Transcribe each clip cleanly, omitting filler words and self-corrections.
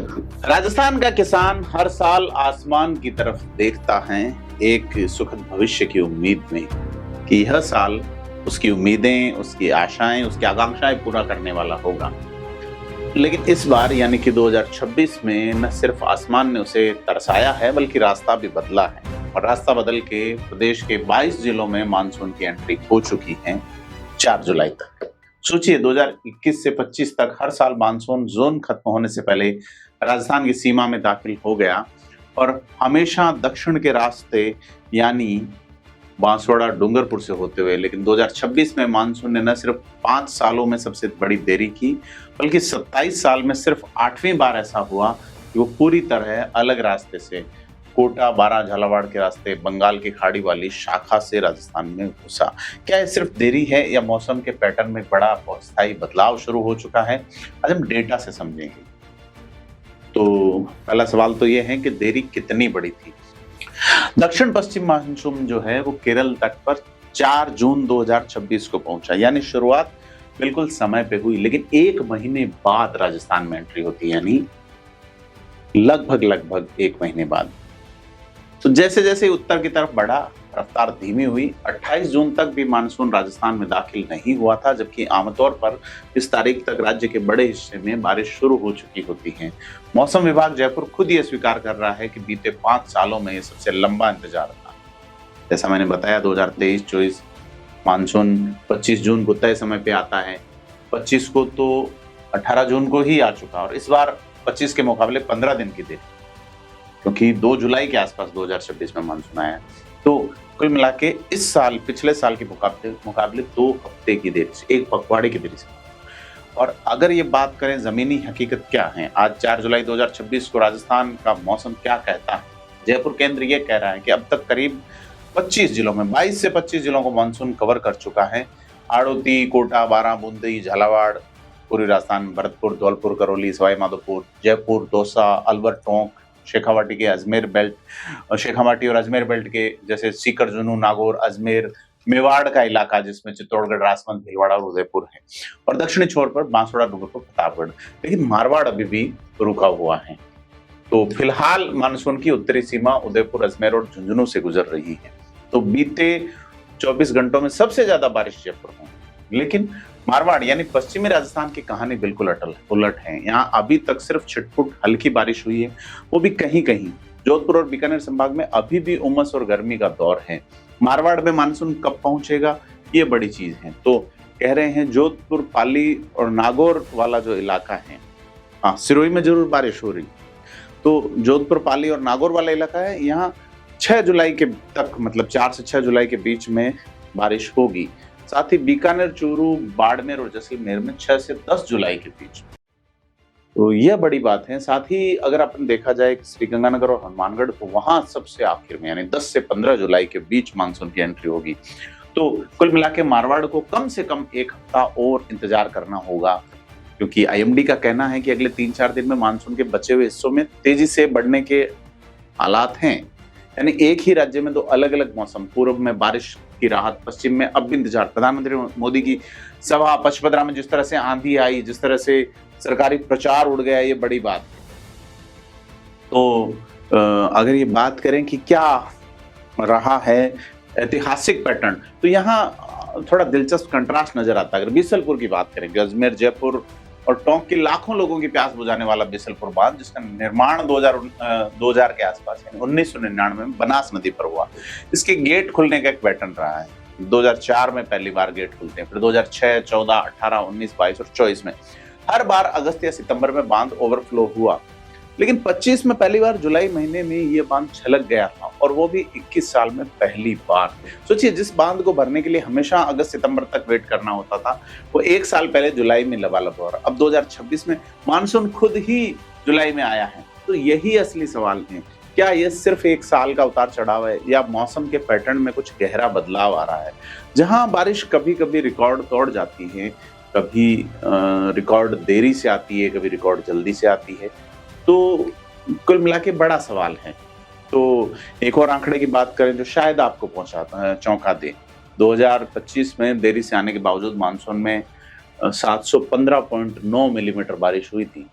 राजस्थान का किसान हर साल आसमान की तरफ देखता है, एक सुखद भविष्य की उम्मीद में कि यह साल उसकी उम्मीदें, उसकी आशाएं, उसकी आकांक्षाएं पूरा करने वाला होगा। लेकिन इस बार यानी कि 2026 में न सिर्फ आसमान ने उसे तरसाया है, बल्कि रास्ता भी बदला है। और रास्ता बदल के प्रदेश के 22 जिलों में मानसून की एंट्री हो चुकी है 4 जुलाई तक। सोचिए, 2021 से 25 तक हर साल मानसून जोन खत्म होने से पहले राजस्थान की सीमा में दाखिल हो गया और हमेशा दक्षिण के रास्ते यानी बांसवाड़ा डूंगरपुर से होते हुए। लेकिन 2026 में मानसून ने न सिर्फ 5 सालों में सबसे बड़ी देरी की, बल्कि 27 साल में सिर्फ 8वीं बार ऐसा हुआ कि वो पूरी तरह अलग रास्ते से कोटा, बारा, झालावाड़ के रास्ते बंगाल की खाड़ी वाली शाखा से राजस्थान में घुसा। क्या ये सिर्फ देरी है या मौसम के पैटर्न में बड़ा अस्थायी बदलाव शुरू हो चुका है? आज हम डेटा से समझेंगे। तो पहला सवाल तो ये है कि देरी कितनी बड़ी थी। दक्षिण पश्चिम मानसून जो है वो केरल तट पर 4 जून 2026 को पहुंचा, यानी शुरुआत बिल्कुल समय पे हुई, लेकिन 1 महीने बाद राजस्थान में एंट्री होती, यानी लगभग 1 महीने बाद। तो जैसे जैसे उत्तर की तरफ बढ़ा, रफ्तार धीमी हुई। 28 जून तक भी मानसून राजस्थान में दाखिल नहीं हुआ था, जबकि आमतौर पर इस तारीख तक राज्य के बड़े हिस्से में बारिश शुरू हो चुकी होती है। मौसम विभाग जयपुर खुद ये स्वीकार कर रहा है कि बीते 5 सालों में ये सबसे लंबा इंतजार था। जैसा मैंने बताया, 2023-24 मानसून 25 जून को तय समय पे आता है, 25 को तो 18 जून को ही आ चुका, और इस बार 25 के मुकाबले 15 दिन की देरी, क्योंकि 2 जुलाई के आसपास 2026 में मानसून आया। तो कुल मिला के इस साल पिछले साल के मुकाबले 2 हफ्ते की देरी से, 1 पखवाड़े की देरी से। और अगर ये बात करें जमीनी हकीकत क्या है, आज 4 जुलाई 2026 को राजस्थान का मौसम क्या कहता है। जयपुर केंद्र ये कह रहा है कि अब तक करीब 25 जिलों में 22 से 25 जिलों को मानसून कवर कर चुका है। आड़ोती, कोटा, बारा, बूंदी, झालावाड़, पूर्वी राजस्थान, भरतपुर, धौलपुर, करौली, सवाई माधोपुर, जयपुर, दौसा, अलवर, टोंक, शेखावाटी के अजमेर बेल्ट, शेखावाटी और अजमेर बेल्ट के जैसे सीकर, जुनू, नागौर, अजमेर, मेवाड़ का इलाका जिसमें चित्तौड़गढ़, राजसमंद, भीलवाड़ा और उदयपुर है, और दक्षिणी छोर पर बांसवाड़ा, डूंगरपुर, प्रतापगढ़। लेकिन मारवाड़ अभी भी रुका हुआ है। तो फिलहाल मानसून की उत्तरी सीमा उदयपुर, अजमेर और झुंझुनू से गुजर रही है। तो बीते 24 घंटों में सबसे ज्यादा बारिश जयपुर में, लेकिन मारवाड़ यानी पश्चिमी राजस्थान की कहानी बिल्कुल उलट है। यहाँ अभी तक सिर्फ छिटपुट हल्की बारिश हुई है, वो भी कहीं कहीं। जोधपुर और बीकानेर संभाग में अभी भी उमस और गर्मी का दौर है। मारवाड़ में मानसून कब पहुंचेगा, ये बड़ी चीज है। तो कह रहे हैं जोधपुर, पाली और नागौर वाला जो इलाका है, हाँ, सिरोही में जरूर बारिश हो रही। तो जोधपुर, पाली और नागौर वाला इलाका है, यहाँ 6 जुलाई के तक, मतलब 4 से 6 जुलाई के बीच में बारिश होगी। साथ ही बीकानेर, चूरू, बाड़मेर और जैसलमेर में 6 से 10 जुलाई के बीच। तो यह बड़ी बात है। साथ ही अगर अपन देखा जाए श्रीगंगानगर और हनुमानगढ़, तो वहां सबसे आखिर में यानी 10 से 15 जुलाई के बीच मानसून की एंट्री होगी। तो कुल मिला के मारवाड़ को कम से कम 1 हफ्ता और इंतजार करना होगा, क्योंकि आईएमडी का कहना है कि अगले 3-4 दिन में मानसून के बचे हुए हिस्सों में तेजी से बढ़ने के हालात हैं। यानी एक ही राज्य में 2 अलग अलग मौसम, पूर्व में बारिश की राहत, पश्चिम में अब इंतजार। प्रधानमंत्री मोदी की सभा पचपदरा में जिस तरह से आंधी आई, जिस तरह से सरकारी प्रचार उड़ गया, ये बड़ी बात है। तो अगर ये बात करें कि क्या रहा है ऐतिहासिक पैटर्न, तो यहाँ थोड़ा दिलचस्प कंट्रास्ट नजर आता है। अगर बीसलपुर की बात करें, अजमेर, जयपुर और टोंक के लाखों लोगों की प्यास बुझाने वाला बीसलपुर बांध, जिसका निर्माण 2000 के आसपास यानी 1999 में बनास नदी पर हुआ, इसके गेट खुलने का एक पैटर्न रहा है। 2004 में पहली बार गेट खुलते हैं, फिर 2006, 14, 18, 19, 22 और 24 में हर बार अगस्त या सितंबर में बांध ओवरफ्लो हुआ। लेकिन 25 में पहली बार जुलाई महीने में ये बांध छलक गया था, और वो भी 21 साल में पहली बार। सोचिए, जिस बांध को भरने के लिए हमेशा अगस्त सितंबर तक वेट करना होता था, वो 1 साल पहले जुलाई में लबालब हो रहा। अब 2026 में मानसून खुद ही जुलाई में आया है। तो यही असली सवाल है, क्या ये सिर्फ 1 साल का उतार चढ़ाव है, या मौसम के पैटर्न में कुछ गहरा बदलाव आ रहा है। जहां बारिश कभी कभी रिकॉर्ड तोड़ जाती है, कभी रिकॉर्ड देरी से आती है, कभी रिकॉर्ड जल्दी से आती है। तो कुल मिला के बड़ा सवाल है। तो एक और आंकड़े की बात करें जो शायद आपको चौंका दे। 2025 में देरी से आने के बावजूद मानसून में 715.9 मिलीमीटर बारिश हुई थी।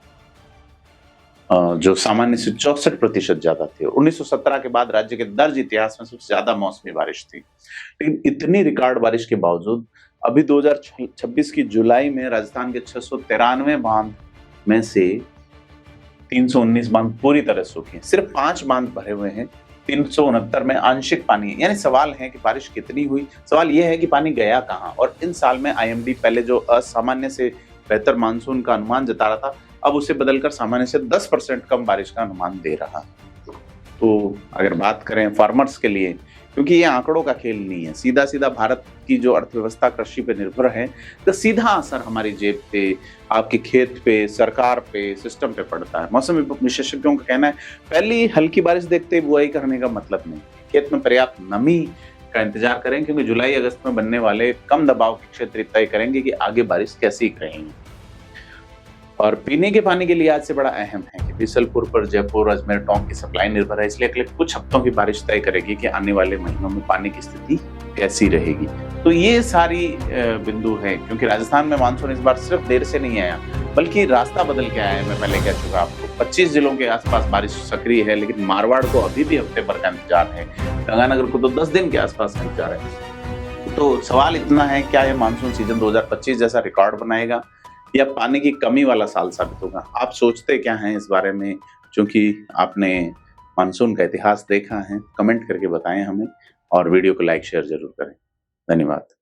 जो सामान्य से 64% ज्यादा थी। 1917 के बाद राज्य के दर्ज इतिहास में सबसे ज्यादा मौसमी बारिश थी। लेकिन इतनी रिकॉर्ड बारिश के बावजूद अभी 2026 की जुलाई में राजस्थान के 693 बांध में से 319 बांध पूरी तरह सूखे, सिर्फ 5 बांध भरे हुए हैं। 369 में आंशिक पानी है। यानी सवाल है कि बारिश कितनी हुई, सवाल यह है कि पानी गया कहां। और इन साल में आईएमडी पहले जो असामान्य से बेहतर मानसून का अनुमान जता रहा था, अब उसे बदलकर सामान्य से 10% कम बारिश का अनुमान दे रहा। तो अगर बात करें फार्मर्स के लिए, क्योंकि ये आंकड़ों का खेल नहीं है, सीधा सीधा भारत की जो अर्थव्यवस्था कृषि पे निर्भर है, तो सीधा असर हमारी जेब पे, आपके खेत पे, सरकार पे, सिस्टम पे पड़ता है। मौसम विशेषज्ञों का कहना है पहली हल्की बारिश देखते ही बुआई करने का मतलब नहीं। खेत में पर्याप्त नमी का इंतजार करें, क्योंकि जुलाई अगस्त में बनने वाले कम दबाव के क्षेत्र तय करेंगे कि आगे बारिश कैसी रहेंगी। और पीने के पानी के लिए आज से बड़ा अहम है कि बीसलपुर पर जयपुर, अजमेर, टोंक की सप्लाई निर्भर है, इसलिए अगले कुछ हफ्तों की बारिश तय करेगी कि आने वाले महीनों में पानी की स्थिति कैसी रहेगी। तो ये सारी बिंदु है, क्योंकि राजस्थान में मानसून इस बार सिर्फ देर से नहीं आया, बल्कि रास्ता बदल के आया है। मैं पहले कह चुका आपको 25 जिलों के आसपास बारिश सक्रिय है, लेकिन मारवाड़ को अभी भी हफ्ते भर का इंतजार है, गंगानगर को तो 10 दिन के आसपास का इंतजार है। तो सवाल इतना है, क्या यह मानसून सीजन 2025 जैसा रिकॉर्ड बनाएगा या पानी की कमी वाला साल साबित होगा? आप सोचते क्या हैं इस बारे में? क्योंकि आपने मानसून का इतिहास देखा है, कमेंट करके बताएं हमें, और वीडियो को लाइक शेयर जरूर करें। धन्यवाद।